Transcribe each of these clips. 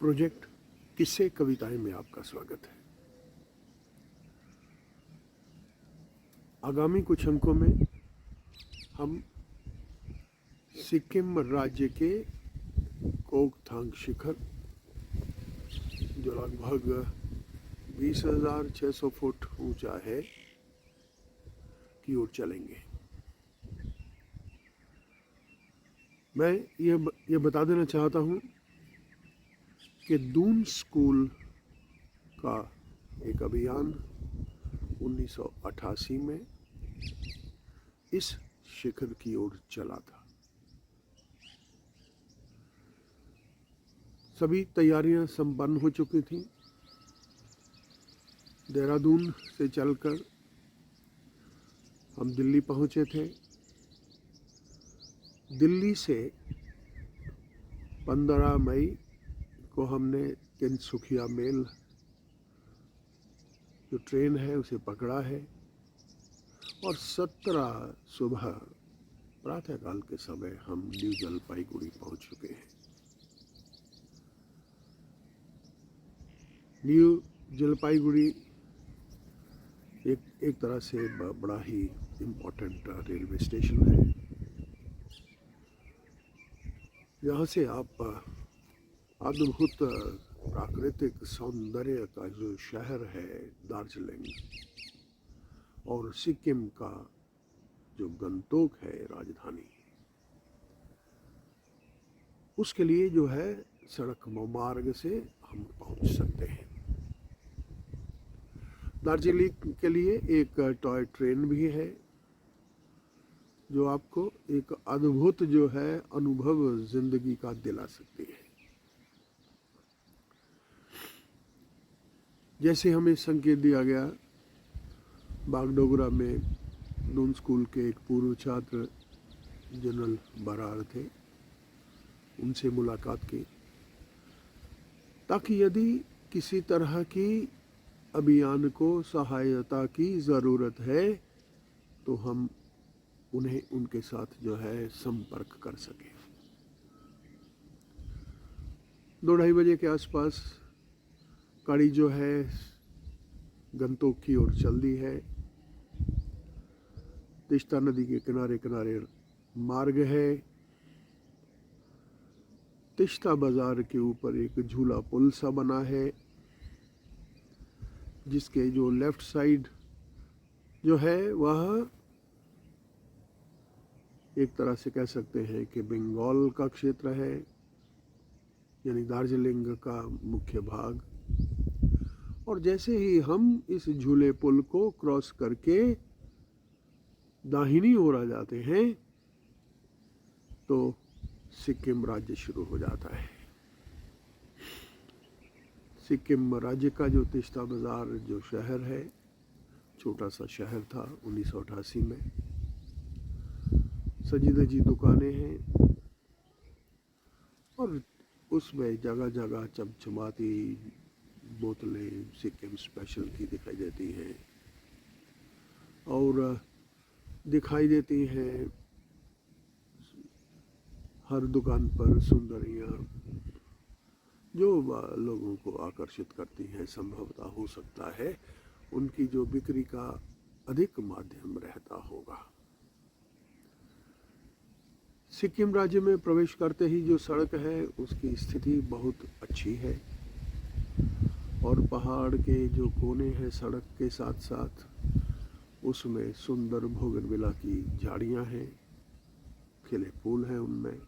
Project किस्से कविताएं में आपका स्वागत है। आगामी कुछ अंकों में हम सिक्किम राज्य के कोकथांग शिखर, जो लगभग 20,600 फुट ऊंचा है, की ओर चलेंगे। मैं ये बता देना चाहता हूँ कि दून स्कूल का एक अभियान 1988 में इस शिखर की ओर चला था। सभी तैयारियां संपन्न हो चुकी थीं। देहरादून से चलकर हम दिल्ली पहुंचे थे। दिल्ली से 15 मई को हमने तिनसुकिया मेल जो ट्रेन है उसे पकड़ा है और 17 सुबह प्रातःकाल के समय हम न्यू जलपाईगुड़ी पहुंच चुके हैं। न्यू जलपाईगुड़ी एक तरह से बड़ा ही इम्पोर्टेंट रेलवे स्टेशन है। यहाँ से आप अद्भुत प्राकृतिक सौंदर्य का जो शहर है दार्जिलिंग और सिक्किम का जो गंगटोक है राजधानी, उसके लिए जो है सड़क मार्ग से हम पहुंच सकते हैं। दार्जिलिंग के लिए एक टॉय ट्रेन भी है जो आपको एक अद्भुत जो है अनुभव जिंदगी का दिला सकती है। जैसे हमें संकेत दिया गया, बागडोगरा में दून स्कूल के एक पूर्व छात्र जनरल बराड़ थे, उनसे मुलाकात की ताकि यदि किसी तरह की अभियान को सहायता की ज़रूरत है तो हम उन्हें उनके साथ जो है संपर्क कर सकें। 2-2:30 बजे के आसपास गाड़ी जो है गंगटोक की ओर चल दी है। तिस्ता नदी के किनारे किनारे मार्ग है। तिस्ता बाजार के ऊपर एक झूला पुल सा बना है जिसके जो लेफ्ट साइड जो है वह एक तरह से कह सकते हैं कि बंगाल का क्षेत्र है, यानी दार्जिलिंग का मुख्य भाग। और जैसे ही हम इस झूले पुल को क्रॉस करके दाहिनी ओर आ जाते हैं तो सिक्किम राज्य शुरू हो जाता है। सिक्किम राज्य का जो तिस्ता बाजार जो शहर है, छोटा सा शहर था 1988 में। सजी धजी दुकानें हैं और उसमें जगह जगह चमचमाती बोतलें सिक्किम स्पेशल की दिखाई देती हैं और दिखाई देती हैं हर दुकान पर सुंदरियाँ जो लोगों को आकर्षित करती हैं। संभवतः हो सकता है उनकी जो बिक्री का अधिक माध्यम रहता होगा। सिक्किम राज्य में प्रवेश करते ही जो सड़क है उसकी स्थिति बहुत अच्छी है और पहाड़ के जो कोने हैं सड़क के साथ साथ उसमें सुंदर बोगनविला की झाड़ियाँ हैं, खिले फूल हैं उनमें।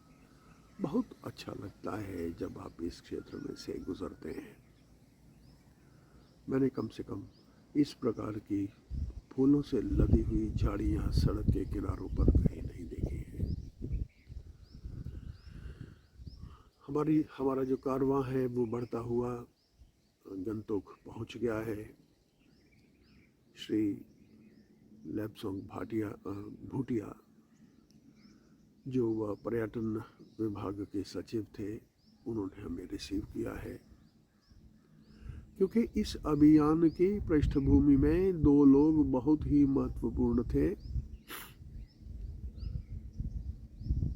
बहुत अच्छा लगता है जब आप इस क्षेत्र में से गुजरते हैं। मैंने कम से कम इस प्रकार की फूलों से लदी हुई झाड़ियाँ सड़क के किनारों पर कहीं नहीं देखी है। हमारा जो कारवां है वो बढ़ता हुआ गंगटोक पहुंच गया है। श्री लेपसोंग भूटिया जो पर्यटन विभाग के सचिव थे, उन्होंने हमें रिसीव किया है क्योंकि इस अभियान की पृष्ठभूमि में 2 लोग बहुत ही महत्वपूर्ण थे।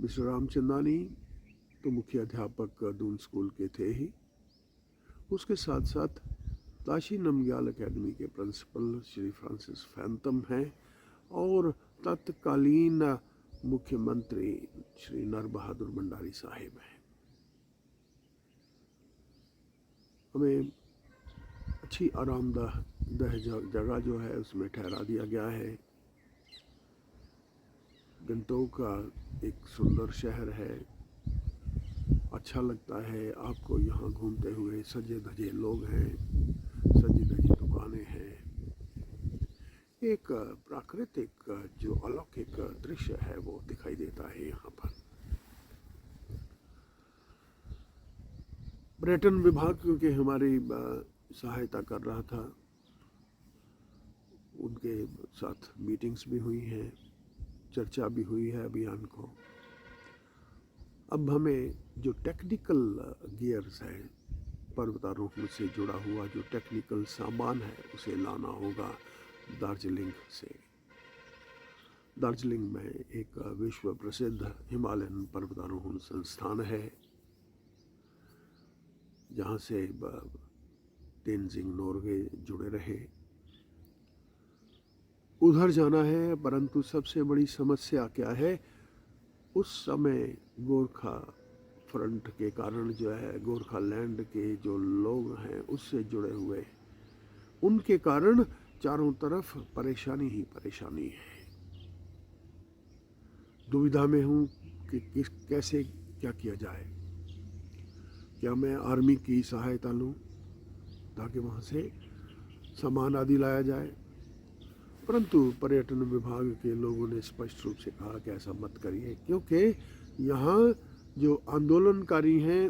मिस्टर रामचंदानी तो मुख्य अध्यापक दून स्कूल के थे ही, उसके साथ साथ ताशी नमग्याल एकेडमी के प्रिंसिपल श्री फ्रांसिस फैंथम हैं और तत्कालीन मुख्यमंत्री श्री नर बहादुर भंडारी साहिब हैं। हमें अच्छी आरामदायक जगह जो है उसमें ठहरा दिया गया है। गंटोक का एक सुंदर शहर है, अच्छा लगता है आपको यहाँ घूमते हुए। सजे धजे लोग हैं, सजी धजी दुकानें हैं, एक प्राकृतिक जो अलौकिक दृश्य है वो दिखाई देता है यहाँ पर। पर्यटन विभाग क्योंकि हमारी सहायता कर रहा था, उनके साथ मीटिंग्स भी हुई हैं, चर्चा भी हुई है अभियान को। अब हमें जो टेक्निकल गियर्स है, पर्वतारोहण से जुड़ा हुआ जो टेक्निकल सामान है उसे लाना होगा दार्जिलिंग से। दार्जिलिंग में एक विश्व प्रसिद्ध हिमालयन पर्वतारोहण संस्थान है जहाँ से तेंजिंग नोर्गे जुड़े रहे, उधर जाना है। परंतु सबसे बड़ी समस्या क्या है, उस समय गोरखा फ्रंट के कारण जो है, गोरखा लैंड के जो लोग हैं उससे जुड़े हुए, उनके कारण चारों तरफ परेशानी ही परेशानी है। दुविधा में हूँ कि कैसे क्या किया जाए। क्या मैं आर्मी की सहायता लूँ ताकि वहाँ से सामान आदि लाया जाए, परंतु पर्यटन विभाग के लोगों ने स्पष्ट रूप से कहा कि ऐसा मत करिए, क्योंकि यहाँ जो आंदोलनकारी हैं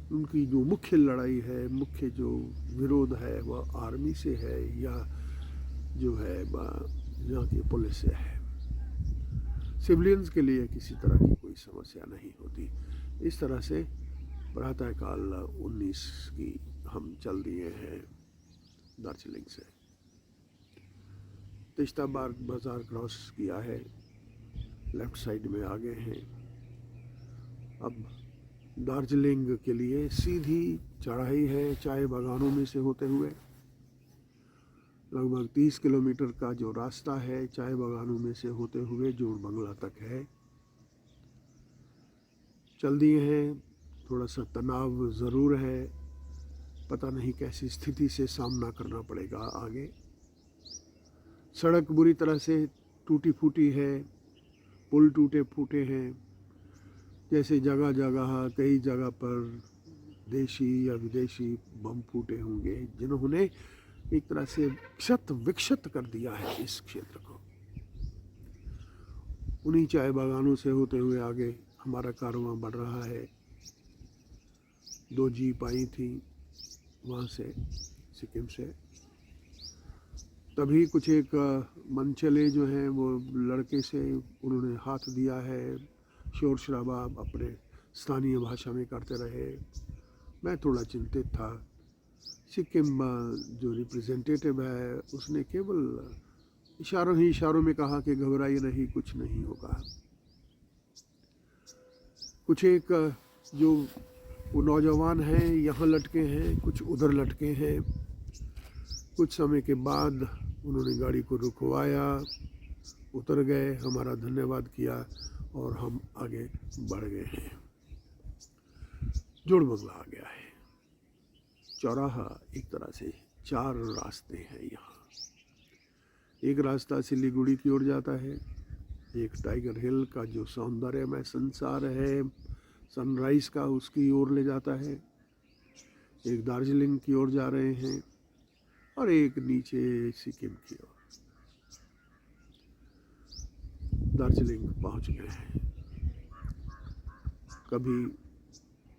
उनकी जो मुख्य लड़ाई है, मुख्य जो विरोध है वह आर्मी से है या जो है यहाँ की पुलिस से है। सिविलियंस के लिए किसी तरह की कोई समस्या नहीं होती। इस तरह से प्रातःकाल 19 की हम चल दिए हैं दार्जिलिंग से। तिश्ता बाजार क्रॉस किया है, लेफ्ट साइड में आ गए हैं। अब दार्जिलिंग के लिए सीधी चढ़ाई है चाय बागानों में से होते हुए। लगभग 30 किलोमीटर का जो रास्ता है चाय बागानों में से होते हुए जोड़ बंगला तक है। चल दिए हैं, थोड़ा सा तनाव ज़रूर है, पता नहीं कैसी स्थिति से सामना करना पड़ेगा आगे। सड़क बुरी तरह से टूटी फूटी है, पुल टूटे फूटे हैं, जैसे जगह जगह कई जगह पर देशी या विदेशी बम फूटे होंगे जिन्होंने एक तरह से क्षत विक्षत कर दिया है इस क्षेत्र को। उन्हीं चाय बागानों से होते हुए आगे हमारा कारवां बढ़ रहा है। 2 जीप आई थी वहाँ से, सिक्किम से। तभी कुछ एक मनचले जो हैं वो लड़के से उन्होंने हाथ दिया है, शोर शराबा अपने स्थानीय भाषा में करते रहे। मैं थोड़ा चिंतित था। सिक्किम जो रिप्रेजेंटेटिव है उसने केवल इशारों में कहा कि घबराइए नहीं, कुछ नहीं होगा। कुछ एक जो वो नौजवान हैं यहाँ लटके हैं, कुछ उधर लटके हैं। कुछ समय के बाद उन्होंने गाड़ी को रुकवाया, उतर गए, हमारा धन्यवाद किया और हम आगे बढ़ गए हैं। जोड़ बंगला आ गया है। चौराहा एक तरह से 4 रास्ते हैं यहाँ। एक रास्ता सिलीगुड़ी की ओर जाता है, एक टाइगर हिल का जो सौंदर्यमय संसार है सनराइज का उसकी ओर ले जाता है, एक दार्जिलिंग की ओर जा रहे हैं और एक नीचे सिक्किम की ओर। दार्जिलिंग पहुंच गए हैं। कभी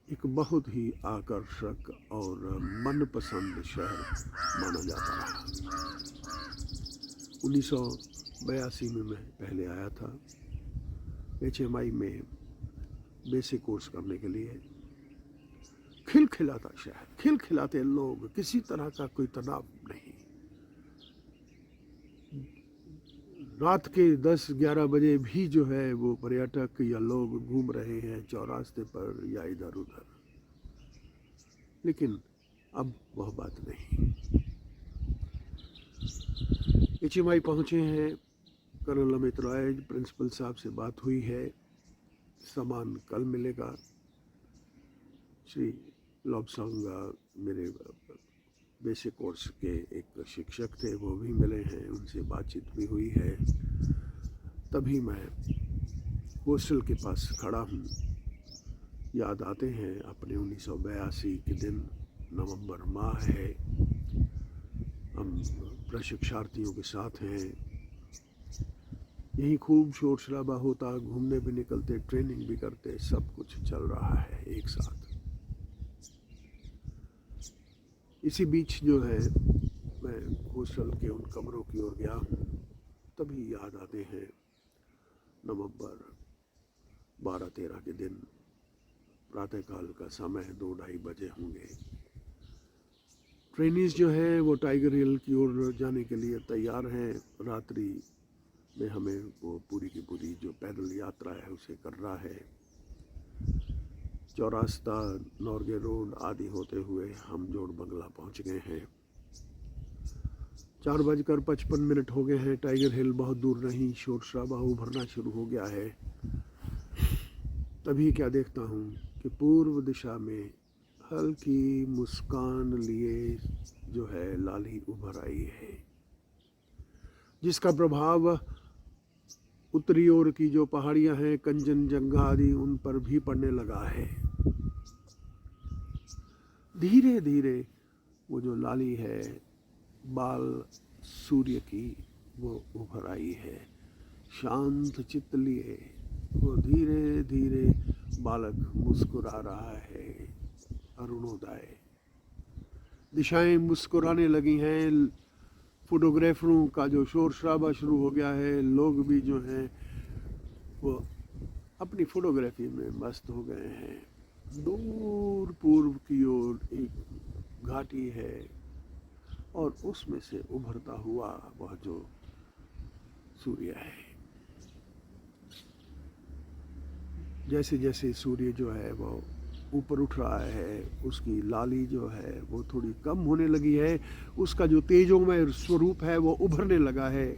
एक बहुत ही आकर्षक और मनपसंद शहर माना जाता रहा। 1982 में मैं पहले आया था HMI में बेसिक कोर्स करने के लिए। खिलखिलाता शहर, खिलखिलाते लोग, किसी तरह का कोई तनाव नहीं। रात के 10-11 बजे भी जो है वो पर्यटक या लोग घूम रहे हैं चौरास्ते पर या इधर उधर। लेकिन अब वह बात नहीं। एचएमआई पहुँचे हैं, कर्नल अमित रॉय प्रिंसिपल साहब से बात हुई है, सामान कल मिलेगा। श्री लॉबसोंग मेरे बेसिक कोर्स के एक शिक्षक थे, वो भी मिले हैं, उनसे बातचीत भी हुई है। तभी मैं हॉस्टल के पास खड़ा हूँ। याद आते हैं अपने 1982 के दिन, नवंबर माह है, हम प्रशिक्षार्थियों के साथ हैं, यही खूब शोर शराबा होता, घूमने भी निकलते, ट्रेनिंग भी करते, सब कुछ चल रहा है एक साथ। इसी बीच जो है मैं हॉस्टल के उन कमरों की ओर गया हूँ, तभी याद आते हैं नवंबर 12-13 के दिन, प्रातःकाल का समय 2-2:30 बजे होंगे। ट्रेनीज जो हैं वो टाइगर हिल की ओर जाने के लिए तैयार हैं। रात्रि में हमें वो पूरी की पूरी जो पैदल यात्रा है उसे करना है। चौरास्ता, नॉर्गे रोड आदि होते हुए हम जोड़ बंगला पहुंच गए हैं। 4:55 हो गए हैं। टाइगर हिल बहुत दूर नहीं, शोर शराबा उभरना शुरू हो गया है। तभी क्या देखता हूँ कि पूर्व दिशा में हल्की मुस्कान लिए जो है लाली उभर आई है, जिसका प्रभाव उत्तरी ओर की जो पहाड़ियां हैं, कंचनजंगा आदि, उन पर भी पड़ने लगा है। धीरे धीरे वो जो लाली है बाल सूर्य की, वो उभर आई है। शांत चित्त लिए वो धीरे धीरे बालक मुस्कुरा रहा है। अरुणोदय, दिशाएं मुस्कुराने लगी हैं। फोटोग्राफरों का जो शोर शराबा शुरू हो गया है, लोग भी जो हैं वो अपनी फोटोग्राफी में मस्त हो गए हैं। दूर पूर्व की ओर एक घाटी है और उसमें से उभरता हुआ वह जो सूर्य है, जैसे जैसे सूर्य जो है वो ऊपर उठ रहा है, उसकी लाली जो है वो थोड़ी कम होने लगी है, उसका जो तेजोमय स्वरूप है वो उभरने लगा है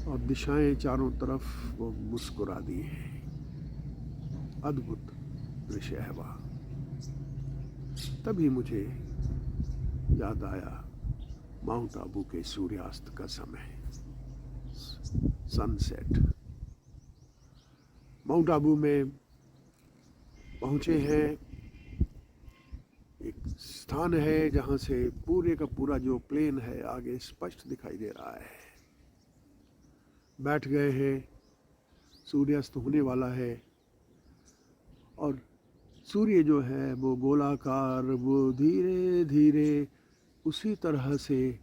और दिशाएं चारों तरफ वो मुस्कुरा दी हैं। अद्भुत दृश्य है वह। तभी मुझे याद आया माउंट आबू के सूर्यास्त का समय, सनसेट। माउंट आबू में पहुंचे हैं। एक स्थान है जहां से पूरे का पूरा जो प्लेन है आगे स्पष्ट दिखाई दे रहा है। बैठ गए हैं, सूर्यास्त होने वाला है और सूर्य जो है वो गोलाकार, वो धीरे धीरे उसी तरह से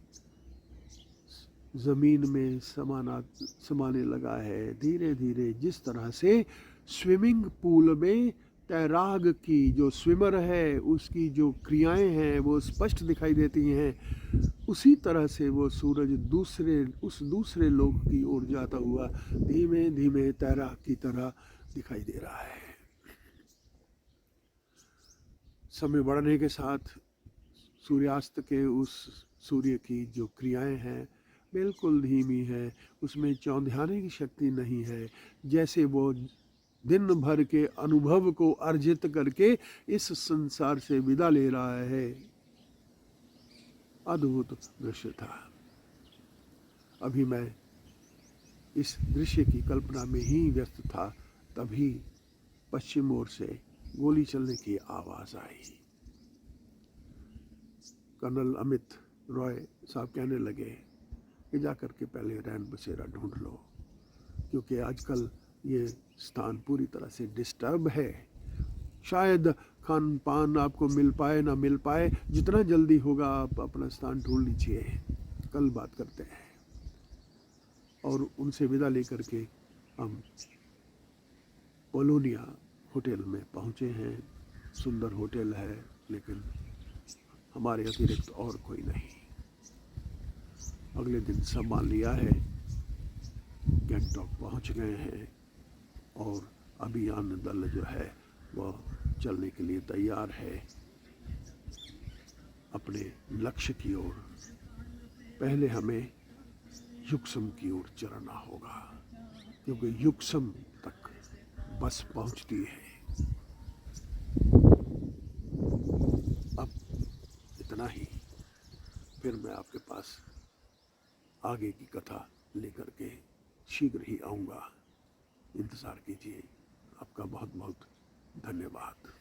ज़मीन में समाने लगा है। धीरे धीरे जिस तरह से स्विमिंग पूल में तैराक की जो स्विमर है उसकी जो क्रियाएं हैं वो स्पष्ट दिखाई देती हैं, उसी तरह से वो सूरज उस दूसरे लोक की ओर जाता हुआ धीमे धीमे तैराक की तरह दिखाई दे रहा है। समय बढ़ने के साथ सूर्यास्त के उस सूर्य की जो क्रियाएं हैं बिल्कुल धीमी है, उसमें चौंधियाने की शक्ति नहीं है, जैसे वो दिन भर के अनुभव को अर्जित करके इस संसार से विदा ले रहा है। अद्भुत दृश्य था। अभी मैं इस दृश्य की कल्पना में ही व्यस्त था, तभी पश्चिम ओर से गोली चलने की आवाज़ आई। कर्नल अमित रॉय साहब कहने लगे कि जाकर के पहले रैन बसेरा ढूंढ लो, क्योंकि आजकल ये स्थान पूरी तरह से डिस्टर्ब है। शायद खान पान आपको मिल पाए ना मिल पाए, जितना जल्दी होगा आप अपना स्थान ढूंढ लीजिए, कल बात करते हैं। और उनसे विदा लेकर के हम पोलोनिया होटल में पहुँचे हैं। सुंदर होटल है, लेकिन हमारे अतिरिक्त और कोई नहीं। अगले दिन सामान लिया है, गैंगटॉक पहुंच गए हैं और अभियान दल जो है वह चलने के लिए तैयार है। अपने लक्ष्य की ओर, पहले हमें युक्सम की ओर चलना होगा, क्योंकि युक्सम तक बस पहुंचती है। अब इतना ही, फिर मैं आपके पास आगे की कथा लेकर के शीघ्र ही आऊँगा। इंतज़ार कीजिए। आपका बहुत बहुत धन्यवाद।